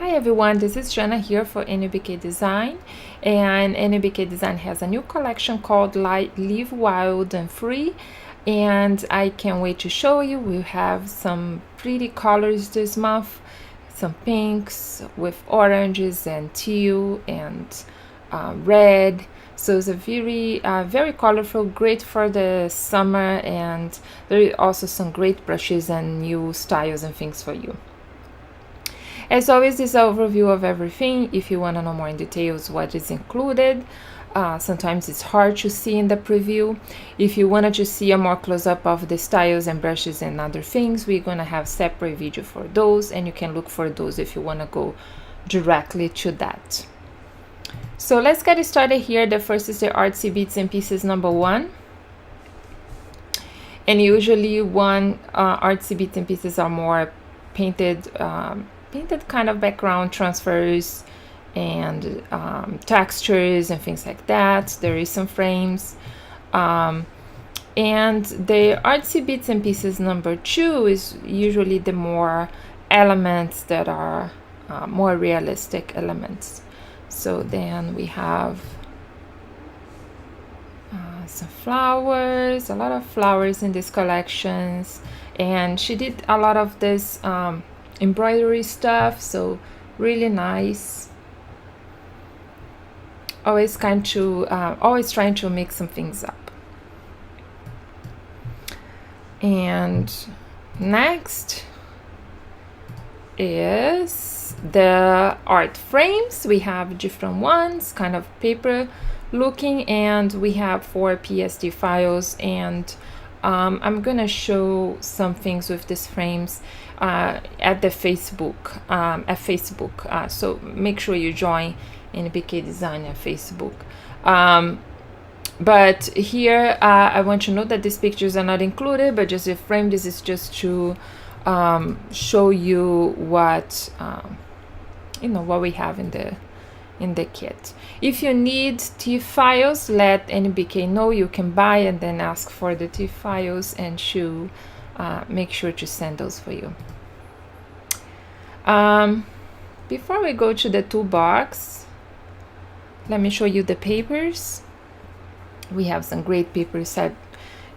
Hi everyone, this is Jana here for NBK-Design, and NBK-Design has a new collection called Live Wild and Free, and I can't wait to show you. We have some pretty colors this month, some pinks with oranges and teal and red. So it's a very colorful, great for the summer, and there are also some great brushes and new styles and things for you. As always, this is an overview of everything. If you want to know more in details what is included, sometimes it's hard to see in the preview. If you wanted to see a more close-up of the styles and brushes and other things, we're going to have separate video for those, and you can look for those if you want to go directly to that. So let's get started here. The first is the Artsy Bits and Pieces #1. And usually Artsy Bits and Pieces are more painted kind of background transfers and textures and things like that. There is some frames. And the Artsy Bits and Pieces #2 is usually the more elements that are more realistic elements. So then we have some flowers, a lot of flowers in these collections. And she did a lot of this embroidery stuff, so really nice. Always trying to mix some things up. And next is the art frames. We have different ones, kind of paper looking, and we have 4 PSD files, and I'm gonna show some things with these frames at Facebook. So make sure you join NBK-Design at Facebook. But here I want to note that these pictures are not included, but just a frame. This is just to show you what what we have in the kit. If you need TIFF files, let NBK know. You can buy and then ask for the TIFF files, and she'll make sure to send those for you. Before we go to the toolbox, let me show you the papers. We have some great paper set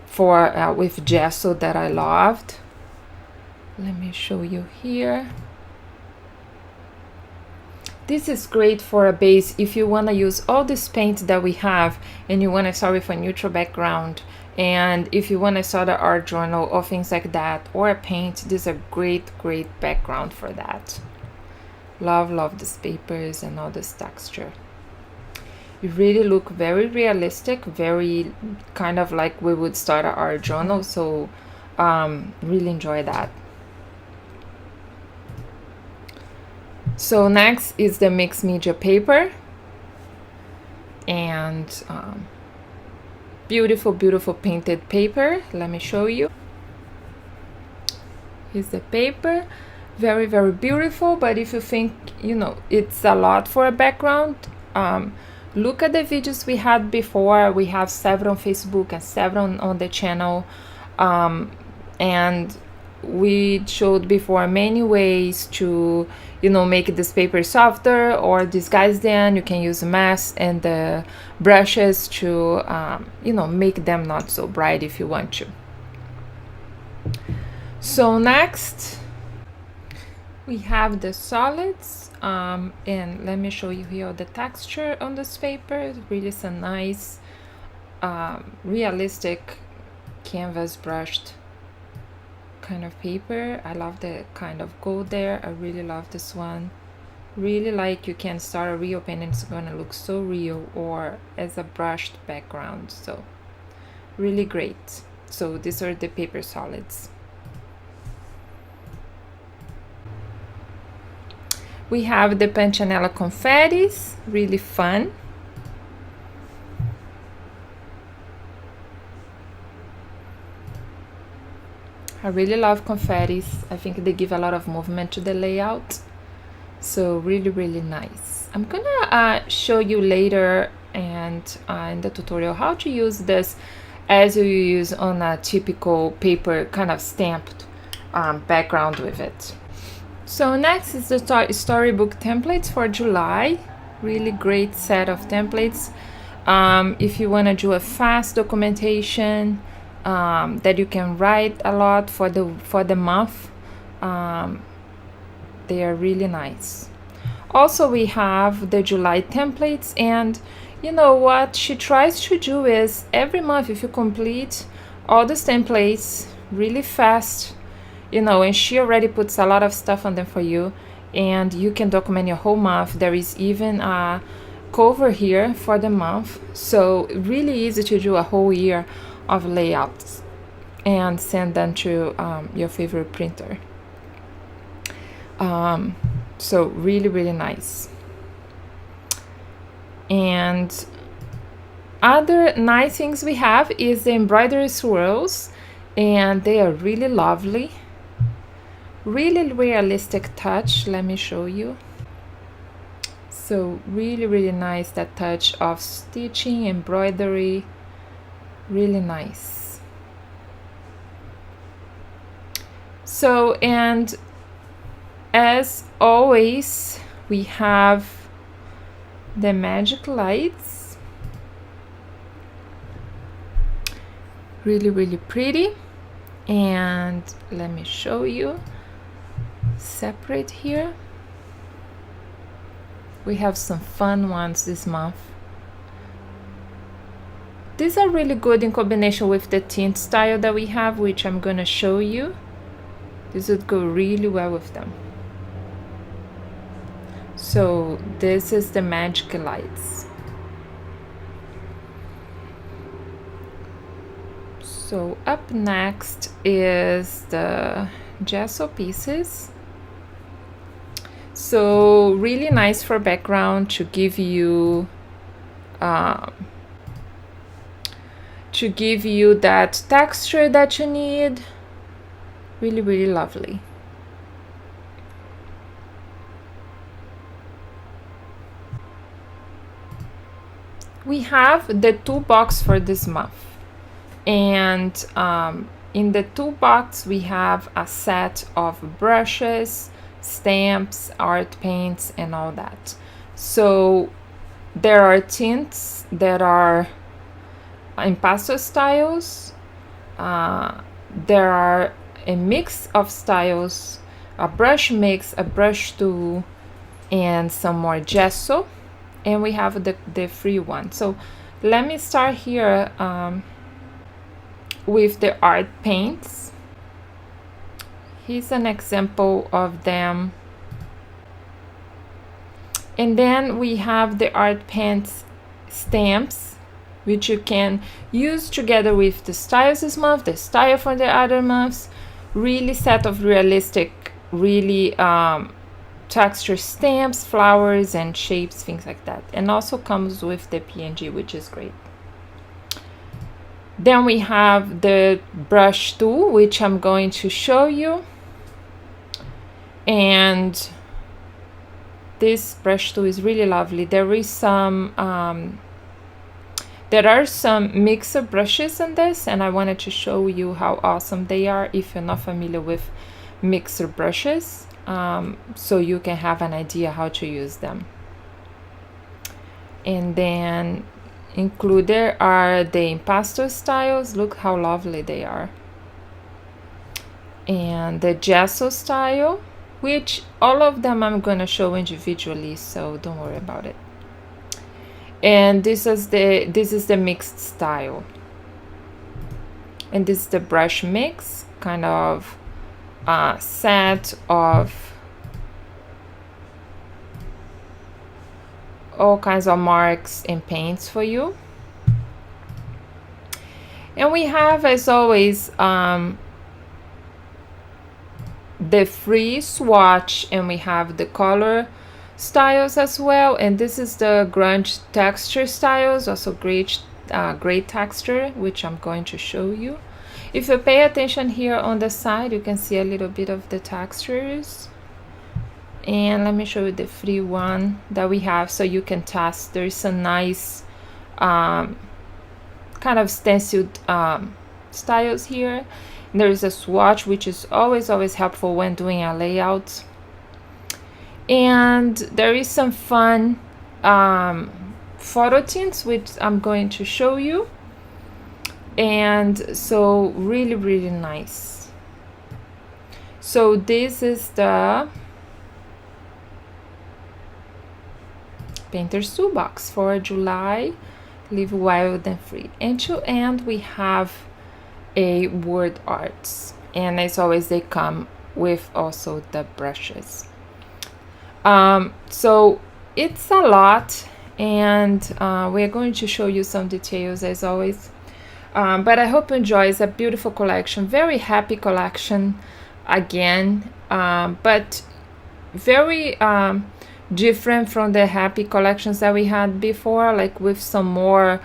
for with gesso that I loved. Let me show you here. This is great for a base if you want to use all this paint that we have and you want to start with a neutral background, and if you want to start an art journal or things like that, or a paint. This is a great background for that. Love these papers and all this texture. You really look very realistic, very kind of like we would start an art journal, so really enjoy that. So next is the mixed media paper, and beautiful painted paper. Let me show you. Here's the paper, very beautiful. But if you think it's a lot for a background, look at the videos we had before. We have several on Facebook and several on the channel, and we showed before many ways to make this paper softer or disguise them. You can use mask and the brushes to make them not so bright if you want to. So next we have the solids, and let me show you here the texture on this paper. Really some nice realistic canvas brushed kind of paper. I love the kind of gold there. I really love this one. Really like you can start a real pen and it's gonna look so real, or as a brushed background. So really great. So these are the paper solids. We have the Pantanella confettis, really fun. I really love confettis. I think they give a lot of movement to the layout. So really nice. I'm gonna show you later and in the tutorial how to use this as you use on a typical paper kind of stamped background with it. So next is the storybook templates for July. Really great set of templates. If you want to do a fast documentation that you can write a lot for the month, they are really nice. Also, we have the July templates, and you know what she tries to do is every month, if you complete all these templates really fast, you know, and she already puts a lot of stuff on them for you, and you can document your whole month. There is even a cover here for the month, so really easy to do a whole year of layouts and send them to your favorite printer. So really nice. And other nice things we have is the embroidery swirls, and they are really lovely, really realistic touch. Let me show you. So really nice, that touch of stitching, embroidery, really nice. So, and as always, we have the magic lights, really pretty. And let me show you separate here. We have some fun ones this month. These are really good in combination with the tint style that we have, which I'm gonna show you. This would go really well with them. So this is the magic lights. So up next is the gesso pieces. So really nice for background to give you that texture that you need. Really lovely. We have the toolbox for this month, and in the toolbox we have a set of brushes, stamps, art paints, and all that. So there are tints that are in pastel styles, there are a mix of styles, a brush mix, a brush tool, and some more gesso, and we have the free one. So let me start here with the art paints. Here's an example of them. And then we have the art paints stamps, which you can use together with the styles this month, the style for the other months. Really set of realistic, really texture stamps, flowers and shapes, things like that. And also comes with the PNG, which is great. Then we have the brush tool, which I'm going to show you. And this brush tool is really lovely. There is some there are some mixer brushes in this, and I wanted to show you how awesome they are if you're not familiar with mixer brushes, so you can have an idea how to use them. And then included are the impasto styles. Look how lovely they are. And the gesso style, which all of them I'm going to show individually, so don't worry about it. And this is the mixed style, and this is the brush mix, kind of set of all kinds of marks and paints for you. And we have, as always, the free swatch, and we have the color styles as well. And this is the grunge texture styles, also great texture, which I'm going to show you. If you pay attention here on the side, you can see a little bit of the textures. And let me show you the free one that we have, so you can test. There's a nice kind of stenciled styles here. There is a swatch, which is always helpful when doing a layout. And there is some fun photo tints which I'm going to show you, and so really nice. So this is the Painter's Toolbox for July, Live Wild and Free. And to end, we have a word arts, and as always they come with also the brushes. So it's a lot, and we're going to show you some details as always, but I hope you enjoy. It's a beautiful collection, very happy collection again, but very different from the happy collections that we had before, like with some more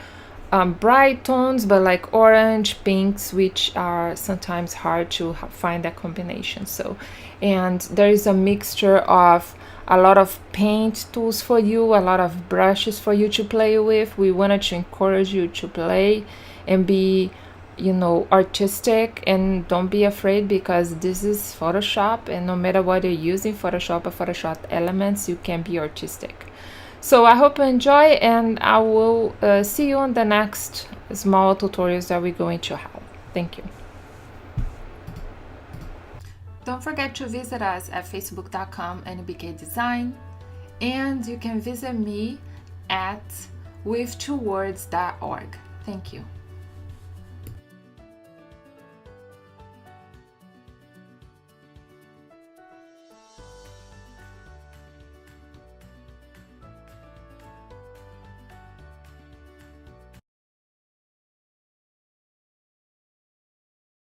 bright tones, but like orange, pinks, which are sometimes hard to find that combination. So, and there is a mixture of a lot of paint tools for you, a lot of brushes for you to play with. We wanted to encourage you to play and be, you know, artistic, and don't be afraid, because this is Photoshop, and no matter what you're using, Photoshop or Photoshop elements, you can be artistic. So I hope you enjoy, and I will see you on the next small tutorials that we're going to have. Thank you. Don't forget to visit us at facebook.com NBK-Design, and you can visit me at with2words.org. Thank you.